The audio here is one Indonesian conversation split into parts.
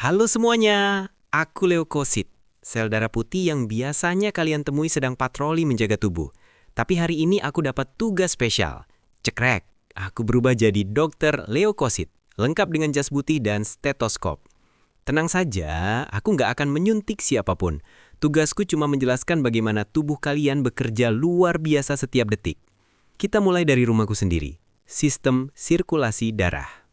Halo semuanya, aku leukosit, sel darah putih yang biasanya kalian temui sedang patroli menjaga tubuh. Tapi hari ini aku dapat tugas spesial. Cekrek, aku berubah jadi dokter leukosit, lengkap dengan jas putih dan stetoskop. Tenang saja, aku nggak akan menyuntik siapapun. Tugasku cuma menjelaskan bagaimana tubuh kalian bekerja luar biasa setiap detik. Kita mulai dari rumahku sendiri, sistem sirkulasi darah.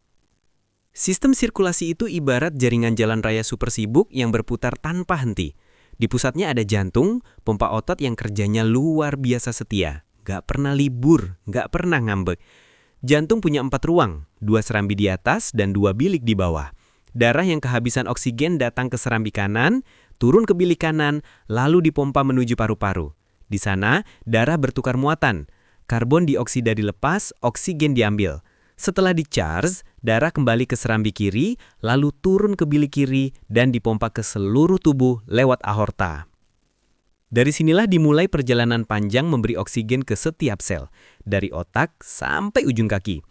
Sistem sirkulasi itu ibarat jaringan jalan raya super sibuk yang berputar tanpa henti. Di pusatnya ada jantung, pompa otot yang kerjanya luar biasa setia. Gak pernah libur, gak pernah ngambek. Jantung punya 4 ruang, 2 serambi di atas dan 2 bilik di bawah. Darah yang kehabisan oksigen datang ke serambi kanan, turun ke bilik kanan, lalu dipompa menuju paru-paru. Di sana, darah bertukar muatan. Karbon dioksida dilepas, oksigen diambil. Setelah di-charge, darah kembali ke serambi kiri, lalu turun ke bilik kiri dan dipompa ke seluruh tubuh lewat aorta. Dari sinilah dimulai perjalanan panjang memberi oksigen ke setiap sel, dari otak sampai ujung kaki.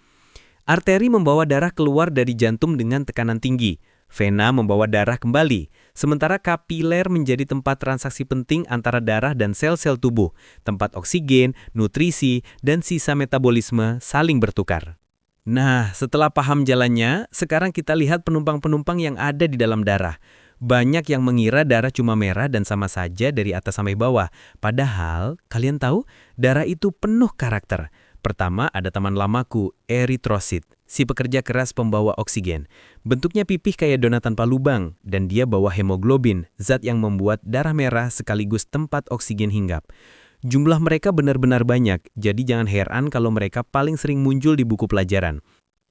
Arteri membawa darah keluar dari jantung dengan tekanan tinggi. Vena membawa darah kembali, sementara kapiler menjadi tempat transaksi penting antara darah dan sel-sel tubuh, tempat oksigen, nutrisi, dan sisa metabolisme saling bertukar. Nah, setelah paham jalannya, sekarang kita lihat penumpang-penumpang yang ada di dalam darah. Banyak yang mengira darah cuma merah dan sama saja dari atas sampai bawah. Padahal, kalian tahu, darah itu penuh karakter. Pertama, ada teman lamaku, eritrosit, si pekerja keras pembawa oksigen. Bentuknya pipih kayak donat tanpa lubang, dan dia bawa hemoglobin, zat yang membuat darah merah sekaligus tempat oksigen hinggap. Jumlah mereka benar-benar banyak, jadi jangan heran kalau mereka paling sering muncul di buku pelajaran.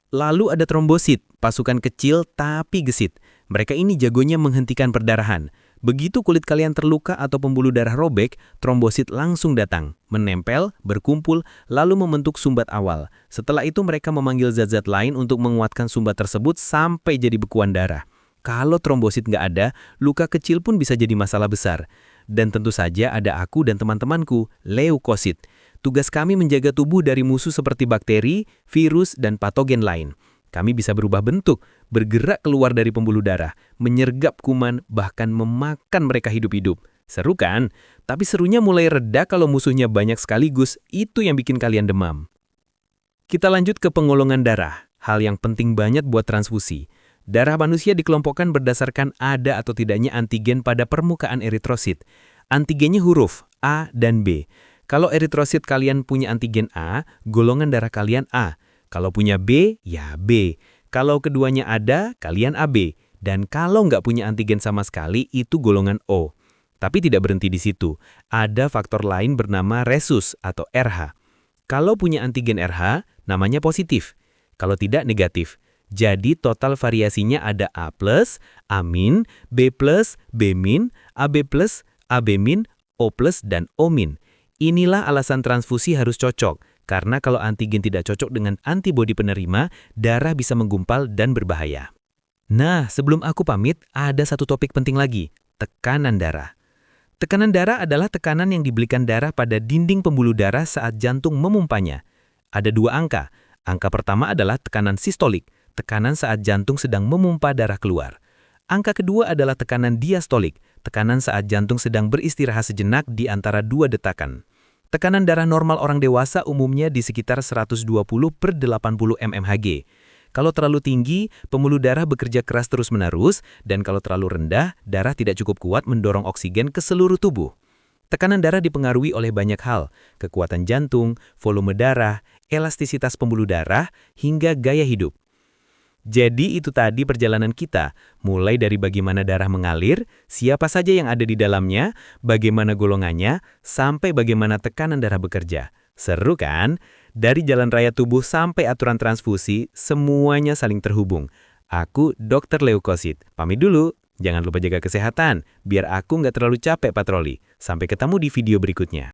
Lalu ada trombosit, pasukan kecil tapi gesit. Mereka ini jagonya menghentikan perdarahan. Begitu kulit kalian terluka atau pembuluh darah robek, trombosit langsung datang, menempel, berkumpul, lalu membentuk sumbat awal. Setelah itu mereka memanggil zat-zat lain untuk menguatkan sumbat tersebut sampai jadi bekuan darah. Kalau trombosit nggak ada, luka kecil pun bisa jadi masalah besar. Dan tentu saja ada aku dan teman-temanku, leukosit. Tugas kami menjaga tubuh dari musuh seperti bakteri, virus, dan patogen lain. Kami bisa berubah bentuk, bergerak keluar dari pembuluh darah, menyergap kuman, bahkan memakan mereka hidup-hidup. Seru kan? Tapi serunya mulai reda kalau musuhnya banyak sekaligus, itu yang bikin kalian demam. Kita lanjut ke pengolongan darah, hal yang penting banget buat transfusi. Darah manusia dikelompokkan berdasarkan ada atau tidaknya antigen pada permukaan eritrosit. Antigennya huruf A dan B. Kalau eritrosit kalian punya antigen A, golongan darah kalian A. Kalau punya B, ya B. Kalau keduanya ada, kalian AB. Dan kalau nggak punya antigen sama sekali, itu golongan O. Tapi tidak berhenti di situ. Ada faktor lain bernama resus atau RH. Kalau punya antigen RH, namanya positif. Kalau tidak, negatif. Jadi total variasinya ada A+, A-, B+, B-, AB+, AB-, O+, dan O-. Inilah alasan transfusi harus cocok, karena kalau antigen tidak cocok dengan antibodi penerima, darah bisa menggumpal dan berbahaya. Nah, sebelum aku pamit, ada satu topik penting lagi, tekanan darah. Tekanan darah adalah tekanan yang diberikan darah pada dinding pembuluh darah saat jantung memumpanya. Ada 2 angka. Angka pertama adalah tekanan sistolik, tekanan saat jantung sedang memompa darah keluar. Angka kedua adalah tekanan diastolik, tekanan saat jantung sedang beristirahat sejenak di antara 2 detakan. Tekanan darah normal orang dewasa umumnya di sekitar 120/80 mmHg. Kalau terlalu tinggi, pembuluh darah bekerja keras terus-menerus, dan kalau terlalu rendah, darah tidak cukup kuat mendorong oksigen ke seluruh tubuh. Tekanan darah dipengaruhi oleh banyak hal, kekuatan jantung, volume darah, elastisitas pembuluh darah, hingga gaya hidup. Jadi itu tadi perjalanan kita, mulai dari bagaimana darah mengalir, siapa saja yang ada di dalamnya, bagaimana golongannya, sampai bagaimana tekanan darah bekerja. Seru kan? Dari jalan raya tubuh sampai aturan transfusi, semuanya saling terhubung. Aku Dr. Leukosit. Pamit dulu. Jangan lupa jaga kesehatan, biar aku nggak terlalu capek patroli. Sampai ketemu di video berikutnya.